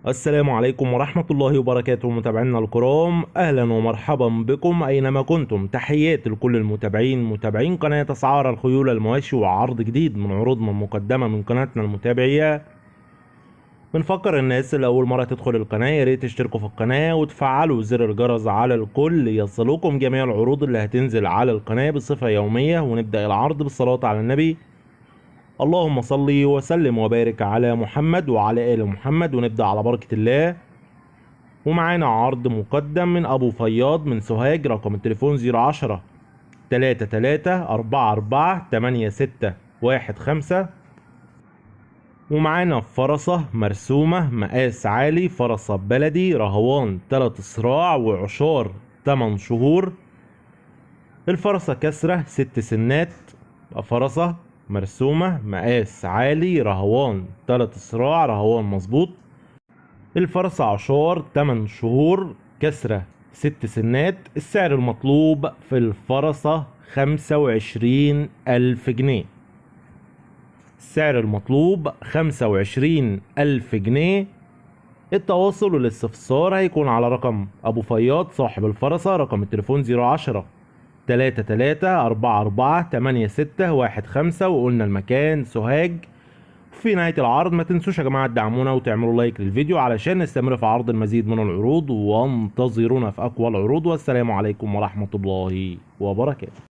السلام عليكم ورحمة الله وبركاته متابعينا الكرام، أهلا ومرحبا بكم أينما كنتم. تحياتي لكل المتابعين، متابعين قناة أسعار الخيول المواشي، وعرض جديد من عروضنا المقدمة من قناتنا المتابعية. بنفكر الناس اللي أول مرة تدخل القناة ياريت تشتركوا في القناة وتفعلوا زر الجرس على الكل ليصلكم جميع العروض اللي هتنزل على القناة بصفة يومية. ونبدأ العرض بالصلاة على النبي. اللهم صل وسلم وبارك على محمد وعلى آل محمد. ونبدأ على بركة الله. ومعانا عرض مقدم من أبو فياض من سوهاج، رقم التليفون 010 33 44 8615. ومعانا فرسة مرسومة مقاس عالي، فرسة بلدي، رهوان 3 صراع وعشار 8 شهور. الفرسة كسرة 6 سنات. فرسة مرسومة مقاس عالي، رهوان 3 صراع، رهوان مظبوط. الفرسة عشار 8 شهور، كسرة 6 سنات. السعر المطلوب في الفرسة 25,000 جنيه. السعر المطلوب 25,000 جنيه. التواصل والاستفسار هيكون على رقم أبو فياض صاحب الفرسة، رقم التليفون 010 33 44 8615. وقلنا المكان سوهاج. في نهاية العرض ما تنسوش يا جماعة تدعمونا وتعملوا لايك للفيديو علشان نستمر في عرض المزيد من العروض، وانتظرونا في أقوى العروض. والسلام عليكم ورحمة الله وبركاته.